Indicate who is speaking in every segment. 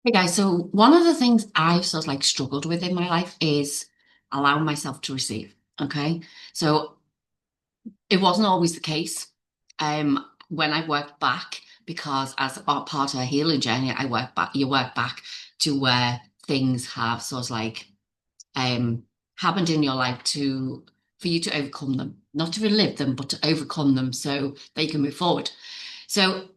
Speaker 1: Hey guys, so one of the things I've sort of like struggled with in my life is allowing myself to receive. Okay. So it wasn't always the case. When I worked back, because as a part of a healing journey, you work back to where things have sort of like um happened in your life to for you to overcome them, not to relive them, but to overcome them so that you can move forward. So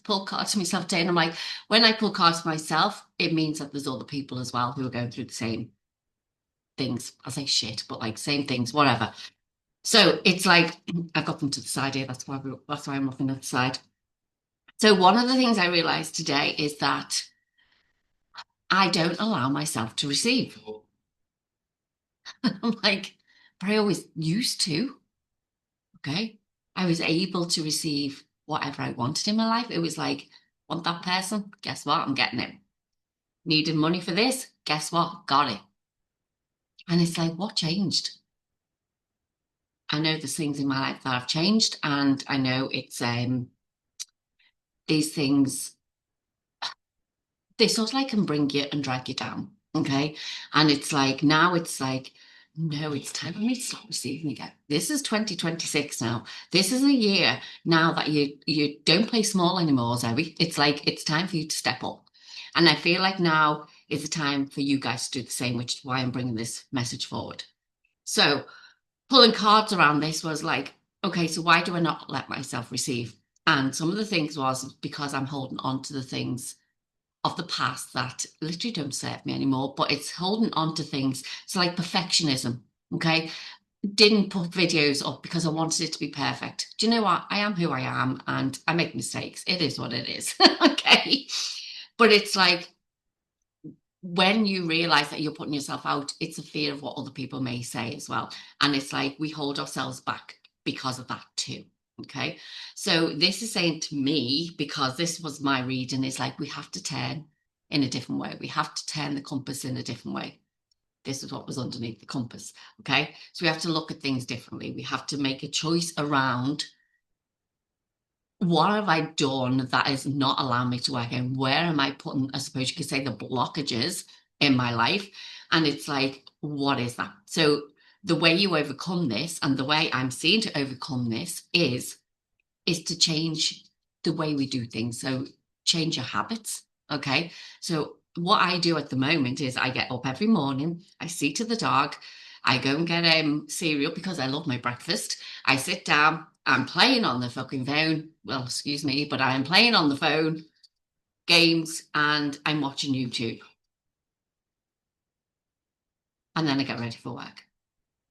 Speaker 1: pull cards to myself today, and I'm like, when I pull cards for myself, it means that there's other people as well who are going through the same things. I say shit, but like same things, whatever. So it's like I've got them to the side here. That's why I'm looking at the side. So one of the things I realized today is that I don't allow myself to receive. I'm like, but I always used to. Okay. I was able to receive whatever I wanted in my life. It was like, want that person? Guess what? I'm getting it. Needed money for this? Guess what? Got it. And it's like, what changed? I know there's things in my life that have changed, and I know it's these things they sort of like can bring you and drag you down. Okay. And it's like now it's like, no, it's time for me to start receiving again. This is 2026 now. This is a year now that you don't play small anymore, Zoe. It's like it's time for you to step up. And I feel like now is the time for you guys to do the same, which is why I'm bringing this message forward. So pulling cards around this was like, okay, so why do I not let myself receive? And some of the things was because I'm holding on to the things of the past that literally don't serve me anymore, but it's holding on to things. So like perfectionism, okay? Didn't put videos up because I wanted it to be perfect. Do you know what? I am who I am and I make mistakes. It is what it is. Okay. But it's like when you realize that you're putting yourself out, it's a fear of what other people may say as well. And it's like we hold ourselves back because of that too. Okay. So this is saying to me, because this was my reading, is like we have to turn in a different way. We have to turn the compass in a different way. This is what was underneath the compass. Okay. So we have to look at things differently. We have to make a choice around what have I done that is not allowing me to work? And where am I putting, I suppose you could say, the blockages in my life? And it's like, what is that? So the way you overcome this and the way I'm seeing to overcome this is to change the way we do things. So change your habits. Okay. So what I do at the moment is I get up every morning, I see to the dog, I go and get cereal because I love my breakfast. I sit down, I'm playing on the fucking phone. Well, excuse me, but I'm playing on the phone games and I'm watching YouTube. And then I get ready for work.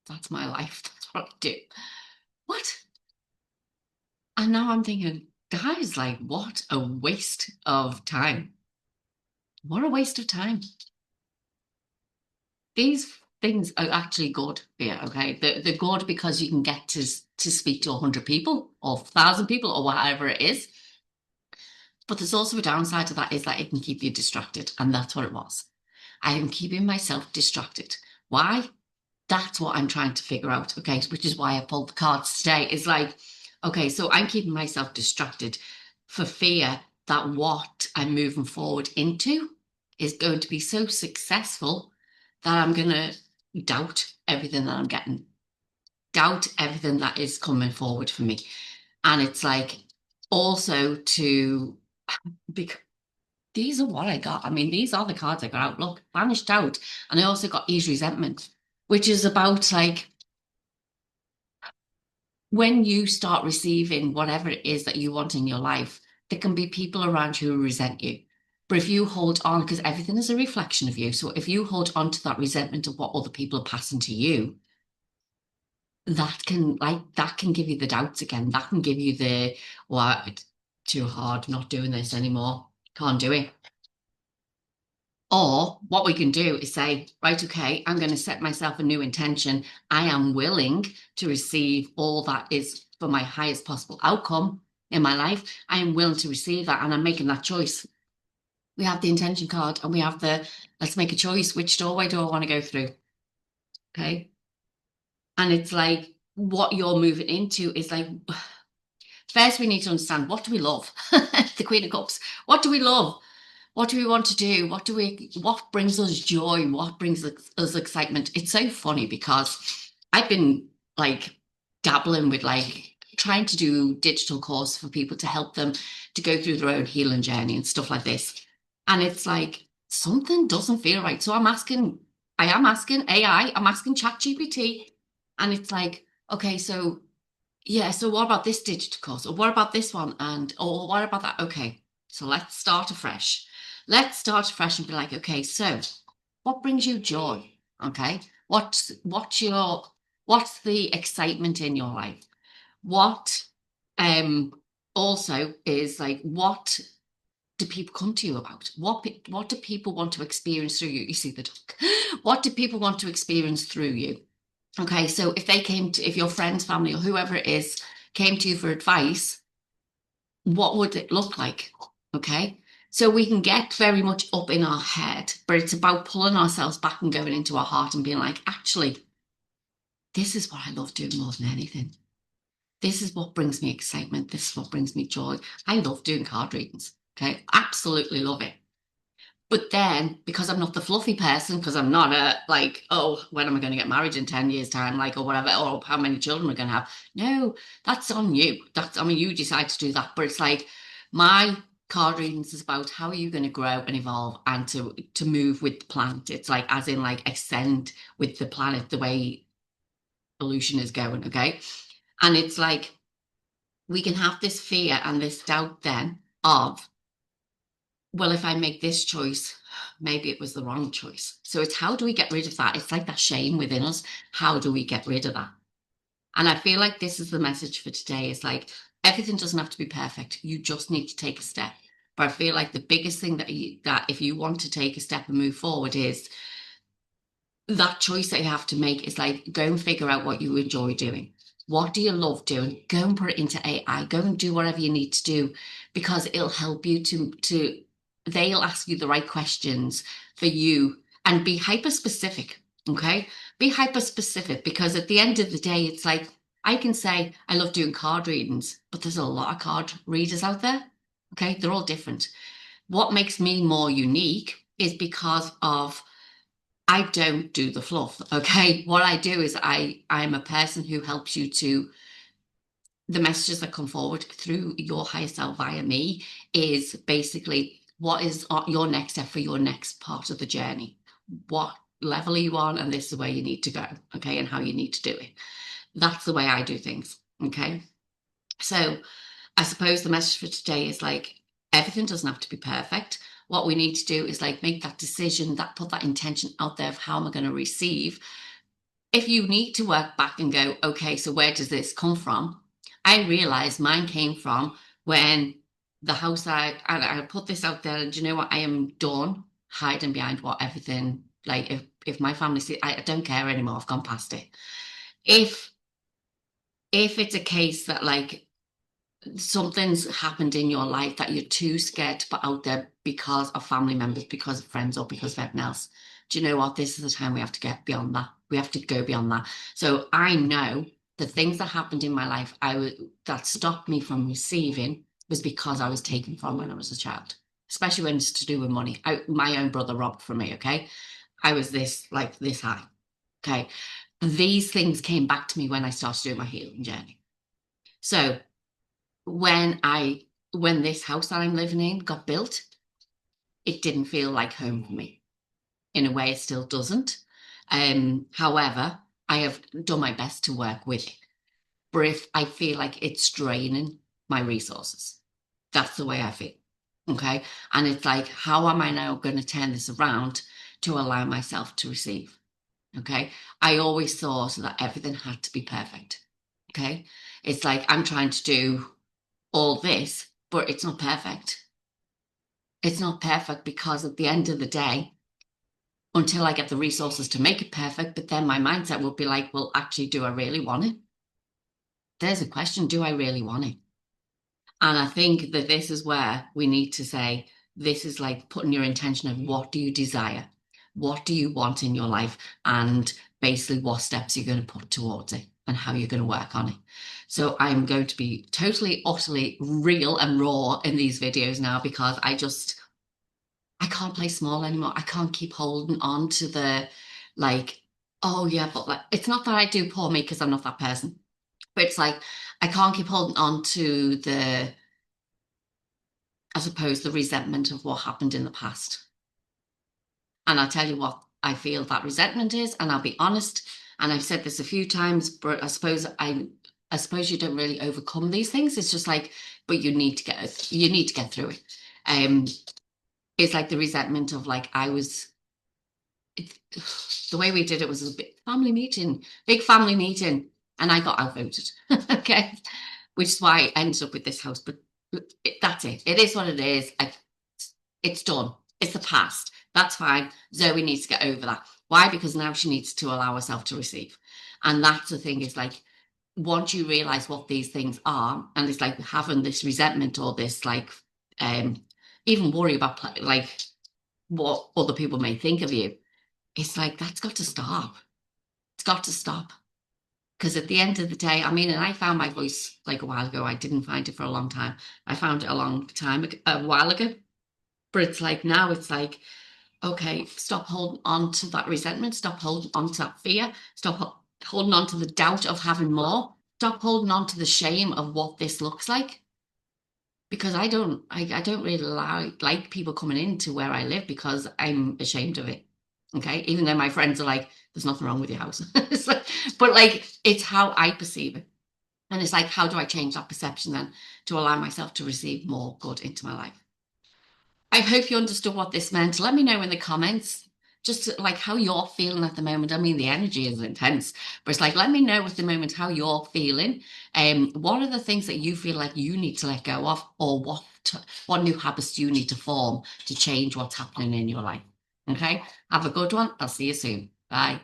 Speaker 1: That's my life. That's what I do. What? And now I'm thinking, guys, like, what a waste of time. What a waste of time. These things are actually good here, okay? They're good because you can get to speak to 100 people or 1,000 people or whatever it is. But there's also a downside to that is that it can keep you distracted. And that's what it was. I am keeping myself distracted. Why? That's what I'm trying to figure out, okay? Which is why I pulled the cards today. It's like, okay, so I'm keeping myself distracted for fear that what I'm moving forward into is going to be so successful that I'm going to doubt everything that I'm getting, doubt everything that is coming forward for me. And it's like also to, because these are what I got. I mean, these are the cards I got out. Look, banished doubt. And I also got ease resentment, which is about like, when you start receiving whatever it is that you want in your life, there can be people around you who resent you. But if you hold on, because everything is a reflection of you, so if you hold on to that resentment of what other people are passing to you, that can give you the doubts again. That can give you the, well, it's too hard, not doing this anymore. Can't do it. Or what we can do is say, right, okay, I'm going to set myself a new intention. I am willing to receive all that is for my highest possible outcome in my life. I am willing to receive that, and I'm making that choice. We have the intention card and we have the let's make a choice. Which doorway do I want to go through? Okay. And it's like what you're moving into is like, first we need to understand what do we love? The Queen of Cups. What do we love? What do we want to do? What brings us joy? What brings us excitement? It's so funny because I've been like dabbling with like trying to do digital course for people to help them to go through their own healing journey and stuff like this. And it's like something doesn't feel right. So I am asking AI, I'm asking ChatGPT, and it's like, okay, so yeah, so what about this digital course? Or what about this one? And or what about that? Okay, so let's start afresh. Let's start afresh and be like, okay, so what brings you joy? Okay, what's the excitement in your life? What um also is like what do people come to you about? What do people want to experience through you? You see the duck. What do people want to experience through you? Okay, so if your friends, family, or whoever it is came to you for advice, what would it look like? Okay, so we can get very much up in our head, but it's about pulling ourselves back and going into our heart and being like, actually, this is what I love doing more than anything. This is what brings me excitement. This is what brings me joy. I love doing card readings. Okay, absolutely love it. But then, because I'm not the fluffy person, because I'm not a like, oh, when am I going to get married in 10 years' time, like, or whatever, or how many children we're going to have. No, that's on you. I mean, you decide to do that. But it's like my card readings is about how are you going to grow and evolve and to move with the planet. It's like, as in, like, ascend with the planet the way evolution is going. Okay. And it's like, we can have this fear and this doubt then of, well, if I make this choice, maybe it was the wrong choice. So it's how do we get rid of that? It's like that shame within us. How do we get rid of that? And I feel like this is the message for today. It's like everything doesn't have to be perfect. You just need to take a step. But I feel like the biggest thing that if you want to take a step and move forward is that choice that you have to make is like go and figure out what you enjoy doing. What do you love doing? Go and put it into AI. Go and do whatever you need to do because it'll help you to they'll ask you the right questions for you and be hyper specific. Okay. Be hyper specific because at the end of the day, it's like I can say I love doing card readings, but there's a lot of card readers out there. Okay. They're all different. What makes me more unique is because of I don't do the fluff. Okay. What I do is I'm a person who helps you to the messages that come forward through your higher self via me is basically what is your next step for your next part of the journey. What level are you on? And this is where you need to go. Okay. And how you need to do it. That's the way I do things. Okay. So I suppose the message for today is like everything doesn't have to be perfect. What we need to do is like make that decision, that put that intention out there of how am I going to receive. If you need to work back and go, okay, so where does this come from? I realized mine came from when the house and I put this out there, and do you know what? I am done hiding behind what everything like if my family see I don't care anymore. I've gone past it. If if it's a case that like something's happened in your life that you're too scared to put out there because of family members, because of friends, or because of everything else. Do you know what? This is the time we have to get beyond that. We have to go beyond that. So I know the things that happened in my life that stopped me from receiving was because I was taken from when I was a child, especially when it's to do with money. My own brother robbed from me, okay? I was this high. Okay. These things came back to me when I started doing my healing journey. So when I when this house that I'm living in got built, it didn't feel like home for me. In a way, it still doesn't. However, I have done my best to work with it. But if I feel like it's draining my resources, that's the way I feel. Okay. And it's like, how am I now going to turn this around to allow myself to receive? Okay. I always thought that everything had to be perfect. Okay. It's like I'm trying to do all this, but it's not perfect. It's not perfect because at the end of the day, until I get the resources to make it perfect, but then my mindset will be like, well, actually, do I really want it? There's a question. Do I really want it? And I think that this is where we need to say, this is like putting your intention of what do you desire? What do you want in your life? And basically, what steps you're going to put towards it and how you're going to work on it. So I'm going to be totally, utterly real and raw in these videos now because I just I can't play small anymore. I can't keep holding on to the like, oh yeah, but like it's not that I do poor me because I'm not that person. But it's like I can't keep holding on to the, I suppose, the resentment of what happened in the past. And I'll tell you what I feel that resentment is, and I'll be honest, and I've said this a few times, but I suppose you don't really overcome these things. It's just like, but you need to get through it. Um, it's like the resentment of like I was it, the way we did it was a big family meeting, and I got outvoted. Okay, which is why I ended up with this house. But that's it. It is what it is. It's done. It's the past. That's fine. Zoe needs to get over that. Why? Because now she needs to allow herself to receive. And that's the thing is like, once you realize what these things are, and it's like having this resentment or this like, um, even worry about like what other people may think of you, it's like, that's got to stop. It's got to stop. Because at the end of the day, I mean, and I found my voice like a while ago. I didn't find it for a long time. I found it a long time ago, a while ago. But it's like now it's like, okay, stop holding on to that resentment, stop holding on to that fear, holding on to the doubt of having more, stop holding on to the shame of what this looks like. Because I don't really like people coming into where I live because I'm ashamed of it. Okay. Even though my friends are like, there's nothing wrong with your house. But like, it's how I perceive it. And it's like, how do I change that perception then to allow myself to receive more good into my life? I hope you understood what this meant. Let me know in the comments just like how you're feeling at the moment. I mean, the energy is intense, but it's like, let me know at the moment how you're feeling. What are the things that you feel like you need to let go of, or what new habits do you need to form to change what's happening in your life? Okay, have a good one. I'll see you soon. Bye.